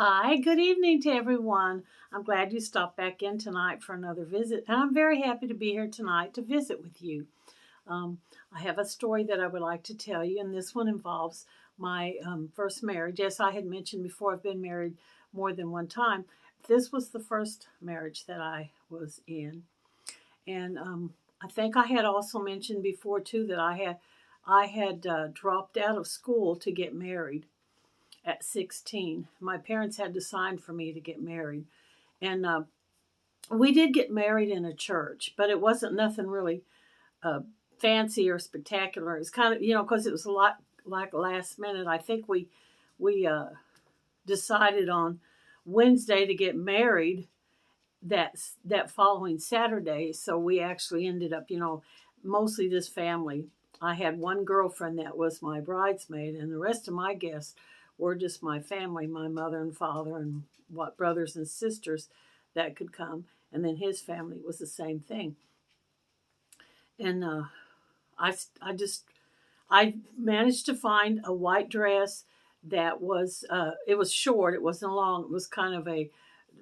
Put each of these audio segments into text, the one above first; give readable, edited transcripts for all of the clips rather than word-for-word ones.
Hi, good evening to everyone. I'm glad you stopped back in tonight for another visit, and I'm very happy to be here tonight to visit with you. Um, I have a story that I would like to tell you, and this one involves my first marriage. Yes, I had mentioned before I've been married more than one time. This was the first marriage that I was in, and I think I had also mentioned before too that I had dropped out of school to get married at 16. My parents had to sign for me to get married. And we did get married in a church, but it wasn't nothing really uh, fancy or spectacular. It was kind of, because it was a lot like last minute. I think we decided on Wednesday to get married that following Saturday. So we actually ended up, mostly this family. I had one girlfriend that was my bridesmaid, and the rest of my guests were just my family, my mother and father, and what brothers and sisters that could come. And then his family was the same thing. And I, I just, I managed to find a white dress that was, it was short, it wasn't long, it was kind of a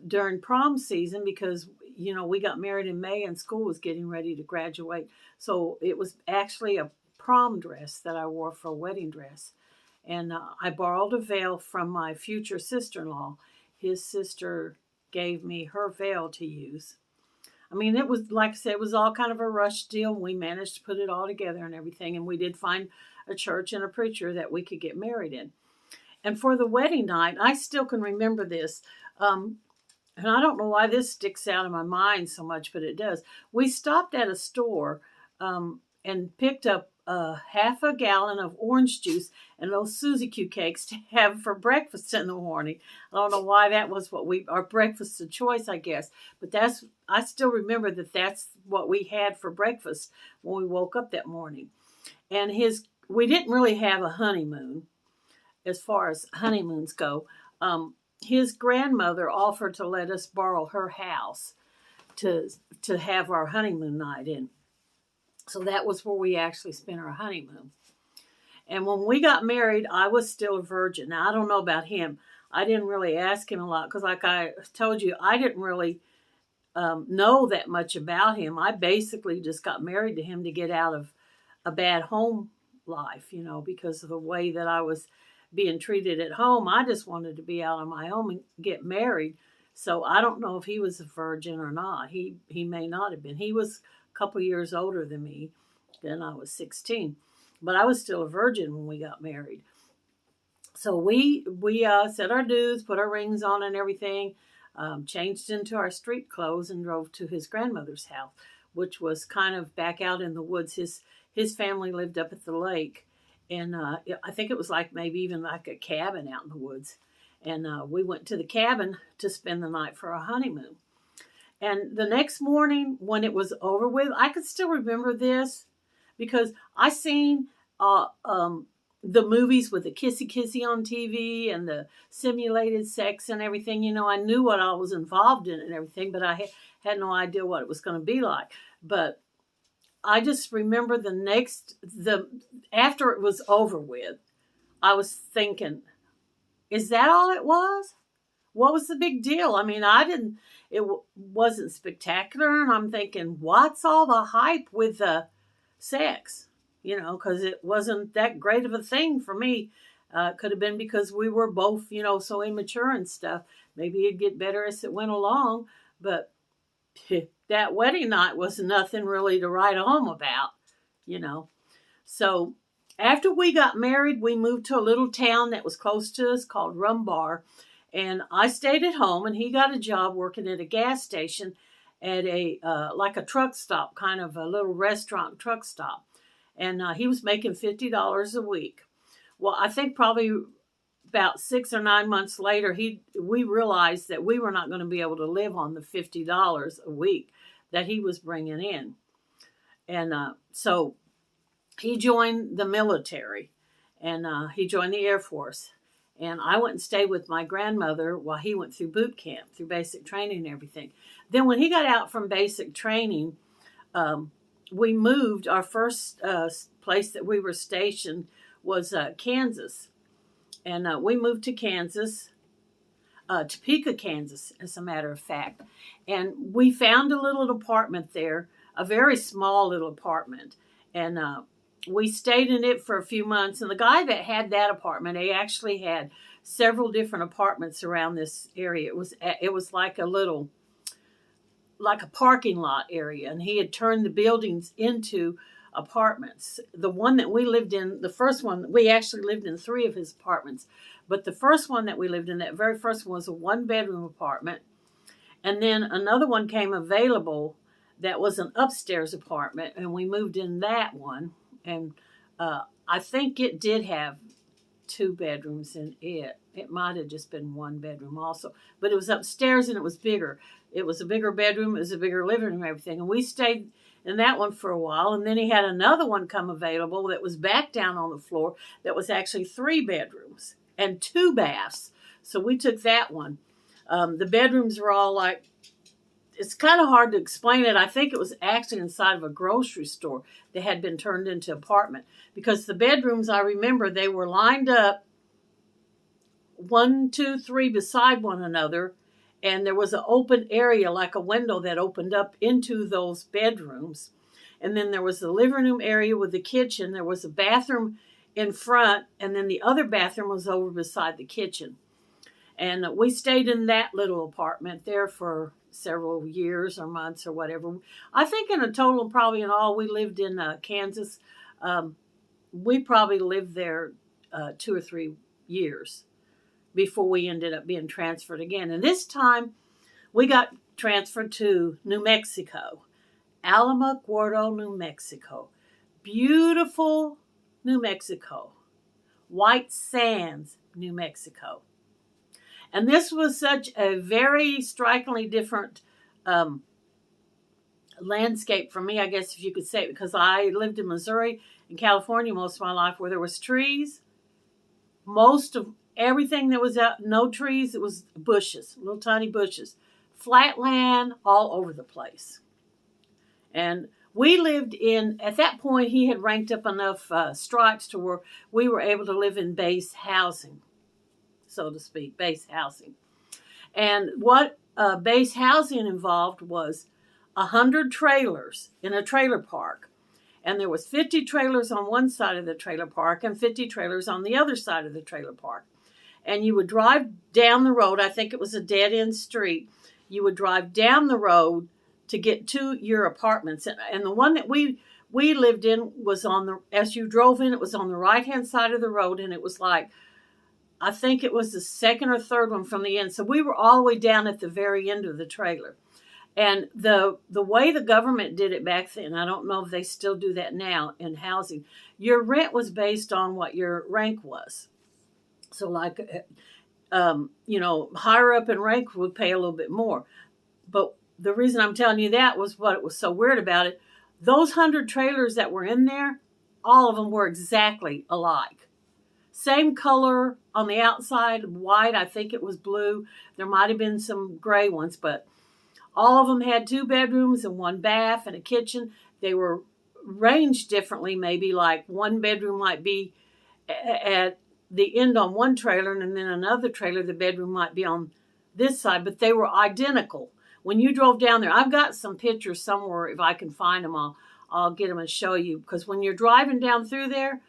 during prom season because we got married in May and school was getting ready to graduate. So it was actually a prom dress that I wore for a wedding dress. And I borrowed a veil from my future sister-in-law. His sister gave me her veil to use. I mean, it was like I said, it was all kind of a rush deal. We managed to put it all together and everything, and we did find a church and a preacher that we could get married in. And for the wedding night, I still can remember this. Um, and I don't know why this sticks out in my mind so much, but it does. We stopped at a store and picked up half a gallon of orange juice and those Suzy Q cakes to have for breakfast in the morning. I don't know why that was what our breakfast of choice, I guess. But I still remember that's what we had for breakfast when we woke up that morning. And we didn't really have a honeymoon as far as honeymoons go. Um, his grandmother offered to let us borrow her house to to have our honeymoon night in. So that was where we actually spent our honeymoon. And when we got married, I was still a virgin. Now I don't know about him. I didn't really ask him a lot because, like I told you, I didn't really know that much about him. I basically just got married to him to get out of a bad home life, because of the way that I was being treated at home. I just wanted to be out on my own and get married. So I don't know if he was a virgin or not. He may not have been. He was a couple years older than me. Then I was 16, but I was still a virgin when we got married. So we said our dues, put our rings on and everything, changed into our street clothes and drove to his grandmother's house, which was kind of back out in the woods. His family lived up at the lake, and I think it was like maybe even like a cabin out in the woods. And we went to the cabin to spend the night for our honeymoon. And the next morning, when it was over with, I could still remember this because I seen the movies with the kissy kissy on TV and the simulated sex and everything. I knew what I was involved in and everything, but I had no idea what it was going to be like. But I just remember after it was over with, I was thinking, is that all it was? What was the big deal? I mean, I didn't. Wasn't spectacular, and I'm thinking, what's all the hype with the sex? Because it wasn't that great of a thing for me. Could have been because we were both, so immature and stuff. Maybe it'd get better as it went along, but that wedding night was nothing really to write home about, you know. So after we got married, we moved to a little town that was close to us called Rumbar. And I stayed at home, and he got a job working at a gas station at like a truck stop, kind of a little restaurant truck stop. And he was making $50 a week. Well, I think probably about 6 or 9 months later, we realized that we were not going to be able to live on the $50 a week that he was bringing in. And so he joined the military, and he joined the Air Force. And I went and stayed with my grandmother while he went through boot camp, through basic training and everything. Then when he got out from basic training, we moved. Our first place that we were stationed was Kansas. And we moved to Kansas. Topeka, Kansas, as a matter of fact. And we found a little apartment there, a very small little apartment. And we stayed in it for a few months. And the guy that had that apartment, he actually had several different apartments around this area. It was like a parking lot area, and he had turned the buildings into apartments. The one that we lived in, the first one, we actually lived in 3 of his apartments. But the first one that we lived in, that very first one, was a 1-bedroom apartment. And then another one came available that was an upstairs apartment, and we moved in that one. And I think it did have 2 bedrooms in it. It might have just been 1 bedroom also, but it was upstairs and it was bigger. It was a bigger bedroom, it was a bigger living room, and everything. And we stayed in that one for a while. And then he had another one come available that was back down on the floor that was actually 3 bedrooms and 2 baths. So we took that one. The bedrooms were all like, it's kind of hard to explain it. I think it was actually inside of a grocery store that had been turned into an apartment, because the bedrooms, I remember, they were lined up 1, 2, 3 beside one another, and there was an open area like a window that opened up into those bedrooms. And then there was the living room area with the kitchen. There was a bathroom in front, and then the other bathroom was over beside the kitchen. And we stayed in that little apartment there for several years or months or whatever. I think in a total, probably in all, we lived in Kansas. We probably lived there 2 or 3 years before we ended up being transferred again. And this time we got transferred to New Mexico, Alamogordo, New Mexico. Beautiful New Mexico. White Sands, New Mexico. And this was such a very strikingly different landscape for me, I guess, if you could say it, because I lived in Missouri and California most of my life, where there was trees. Most of everything that was out, no trees, it was bushes, little tiny bushes. Flat land all over the place. And we lived in, at that point, he had ranked up enough stripes to where we were able to live in base housing, so to speak, base housing. And what base housing involved was 100 trailers in a trailer park. And there was 50 trailers on one side of the trailer park and 50 trailers on the other side of the trailer park. And you would drive down the road. I think it was a dead-end street. You would drive down the road to get to your apartments. And the one that we lived in was on the, as you drove in, it was on the right-hand side of the road. And it was like, I think it was the second or third one from the end. So we were all the way down at the very end of the trailer. And the way the government did it back then, I don't know if they still do that now in housing, your rent was based on what your rank was. So like, higher up in rank would pay a little bit more. But the reason I'm telling you that was what was so weird about it. Those 100 trailers that were in there, all of them were exactly alike. Same color on the outside, white, I think it was blue. There might have been some gray ones, but all of them had 2 bedrooms and 1 bath and a kitchen. They were ranged differently. Maybe like 1 bedroom might be at the end on one trailer, and then another trailer, the bedroom might be on this side, but they were identical. When you drove down there, I've got some pictures somewhere. If I can find them, I'll get them and show you. Because when you're driving down through there,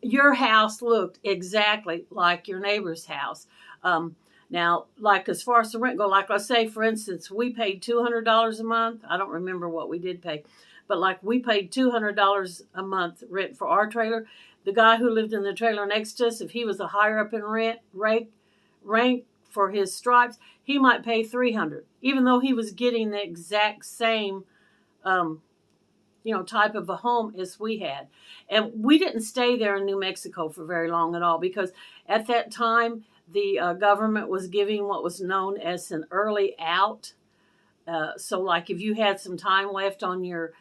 your house looked exactly like your neighbor's house. Now, like as far as the rent go, like I say, for instance, we paid $200 a month. I don't remember what we did pay, but like we paid $200 a month rent for our trailer. The guy who lived in the trailer next to us, if he was a higher up in rank for his stripes, he might pay $300, even though he was getting the exact same type of a home as we had. And we didn't stay there in New Mexico for very long at all, because at that time, the government was giving what was known as an early out. So like if you had some time left on your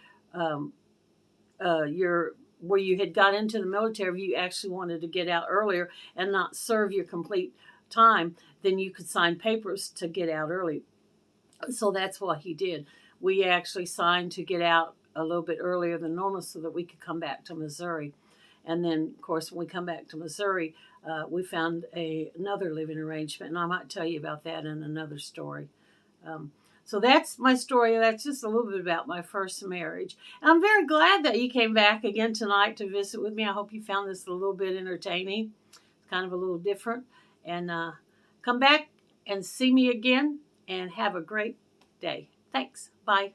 where you had got into the military, if you actually wanted to get out earlier and not serve your complete time, then you could sign papers to get out early. So that's what he did. We actually signed to get out a little bit earlier than normal so that we could come back to Missouri. And then, of course, when we come back to Missouri, we found another living arrangement, and I might tell you about that in another story. Um, so that's my story. That's just a little bit about my first marriage. And I'm very glad that you came back again tonight to visit with me. I hope you found this a little bit entertaining. It's kind of a little different. And come back and see me again and have a great day. Thanks. Bye.